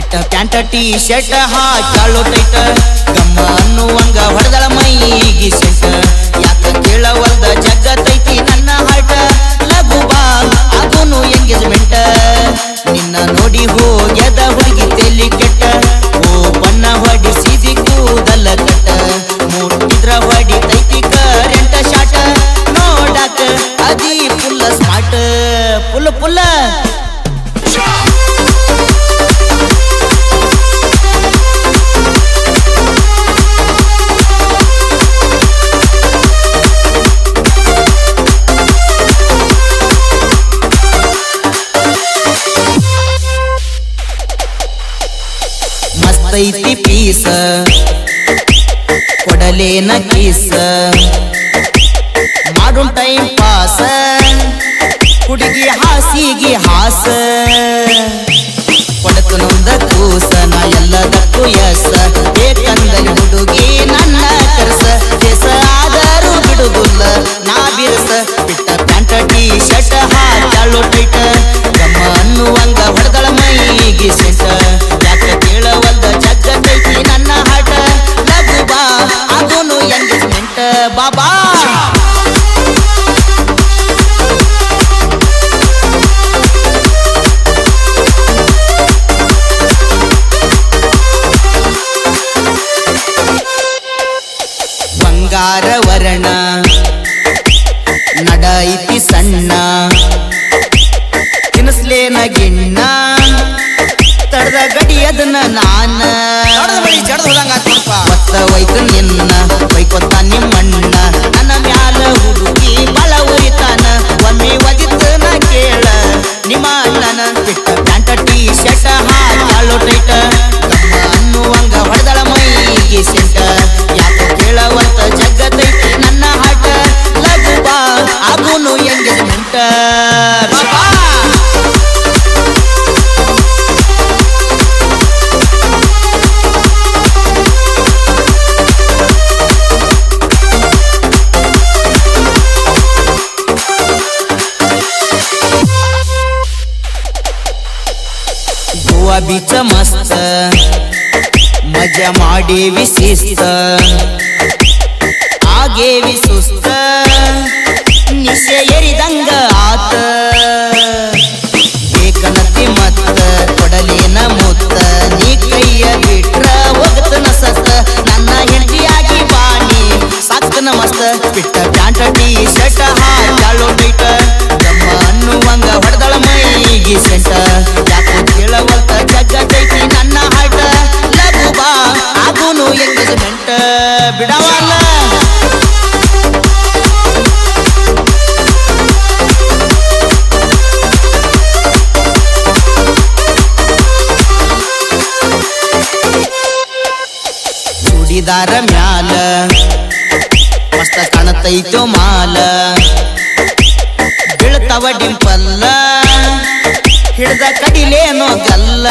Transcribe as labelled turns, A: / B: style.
A: ಪಿಟ್ಟ ಪ್ಯಾಂಟ T shirt ಹಾಕ್ಯಾಳು ಟೈಟ ಗಮ್ಮ ಅನ್ನುವಂಗ ಹೊಡೆದಳ ಮೈಗಿ ಸೆಂಟ ಯಾಕ ಕೇಳವಲ್ದ ಜಗತ್ತೈತಿ ನನ್ನ ಹಾಟ ಲಘು ಬಾ ಆಗುನು ಎಂಗೇಜ್ಮೆಂಟ್ ನಿನ್ನ ನೋಡಿ ಹೋಗ್ಯದ ಹುಡುಗಿ ತೆಲಿ ಕೆಟ್ಟ ಓ ಬಣ್ಣ ಹೊಡಿಸಿದಿ ಕೂದಲ ಕಟ್ಟ ಮುಟ್ಟಿದ್ರ ಹೊಡಿತೈತಿ ಕರೆಂಟ ಶಾಟ ನೋಡಾಕ ಅದಿ ಫುಲ್ಲ ಸ್ಮಾರ್ಟ್ ಪುಲ್ಲ ಮಸ್ತೈತಿ ಪೀಸ ಕೊಡಲೇನ ಕೀಸ ಮಾಡು ಟೈಮ್ ಪಾಸ ಹುಡುಗಿ ಹಾಸಿಗೆ ಹಾಸ ಕೊಡತು ನೊಂದ ಕೂಸ ನಾ ಎಲ್ಲದಕ್ಕೂ ಎಸ ಬೇಕಂದಲ್ಲಿ ಹುಡುಗಿ ನನ್ನ ಕರ್ಸ ದೇಸ ಆದರೂ ಬಿಡುದಿಲ್ಲ ನಾ ಬಿರ್ಸ ಬಿಟ್ಟ ಪ್ಯಾಂಟ ಟೀ ಶರ್ಟ್ ಹಾಕ್ಯಾಳು ಟೈಟ ಗಮ್ಮ ಅನ್ನುವಂಗ ಹೊಡೆದಳ ಮೈಗಿ ಸೆಂಟ ಯಾಕ ಕೇಳವಲ್ದ ಜಗತ್ತೈತಿ ನನ್ನ ಹಾಟ ಲಘು ಬಾ ಆಗುನು ಎಂಗೇಜ್ಮೆಂಟ್ ಬಾಬಾ ಬಂಗಾರ ವರ್ಣ ನಡೈತಿ ಸಣ್ಣ ತಿನ್ಸ್ಲೇನ ಗಿಣ್ಣ ತಡದ ಗಡಿ ಅದನ್ನ ನಾನ ಒತ್ತ ಒಯ್ತು ನಿನ್ನ ಬೈಕೊತ್ತ ನಿಮ್ಮಣ್ಣ ನನ್ನ ಮ್ಯಾಲ ಹುಡುಗಿ ಬಳ ಉರಿತಾನ ಒಮ್ಮೆ ಒದಿತ ನ ಕೇಳ ನಿಮ್ಮ ಅಣ್ಣನ ಬಿಟ್ಟ ಪ್ಯಾಂಟ ಟೀ ಶರ್ಟ್ ಹಾಕ್ಯಾಳು ಟೈಟ ಗಮ್ಮ ಅನ್ನುವಂಗ ಹೊಡೆದಳ ಮೈಗಿ ಸೆಂಟ ಯಾಕ ಕೇಳವಂತ ಜಗತ್ತೈತಿ ನನ್ನ ಹಾಟ ಲಘು ಬಾ ಆಗುನು ಎಂಗೇಜ್ಮೆಂಟ್ ಗೋವಾ ಬೀಚ ಮಸ್ತ ಮಜಾ ಮಾಡೇವಿ ಶಿಸ್ತ ಆಗೇವಿ ಸುಸ್ತ ನಿಶೆ ಎರಿದಂಗ ಆತ ಬೇಕನತಿ ಮತ್ತ ಕೊಡಲೇನ ಮುತ್ತ ನೀ ಕೈಯ ಬಿಟ್ರ ಹೋಗತನ ಸತ್ತ ನನ್ನ ಹೆಂಡತಿಯಾಗಿ ಬಾಣಿ ಸಾಕ್ತನ ಮಸ್ತ ಬಿಟ್ಟ ಪ್ಯಾಂಟ ಟೀ ಶರ್ಟ್ ಹಾಕ್ಯಾಳು ಟೈಟ ಗಮ್ಮ ಅನ್ನುವಂಗ ಹೊಡೆದಳ ಮೈಗಿ ಸೆಂಟ ಯಾಕ ಕೇಳವಲ್ತ ಜಗತ್ತೈತಿ ನನ್ನ ಹಾಟ ಲಘು ಬಾ ಆಗುನು ಎಂಗೇಜ್ಮೆಂಟ್ ಬಿಡವಲ್ಲ ಚೂಡಿದಾರ ಮ್ಯಾಲ ಮಸ್ತ ಕಾಣತೈತೋ ಮಾಲ ಬೀಳ್ತಾವ ಡಿಂಪಲ್ಲ ಹಿಡ್ದ ಕಡಿಲೇನೋ ಗಲ್ಲ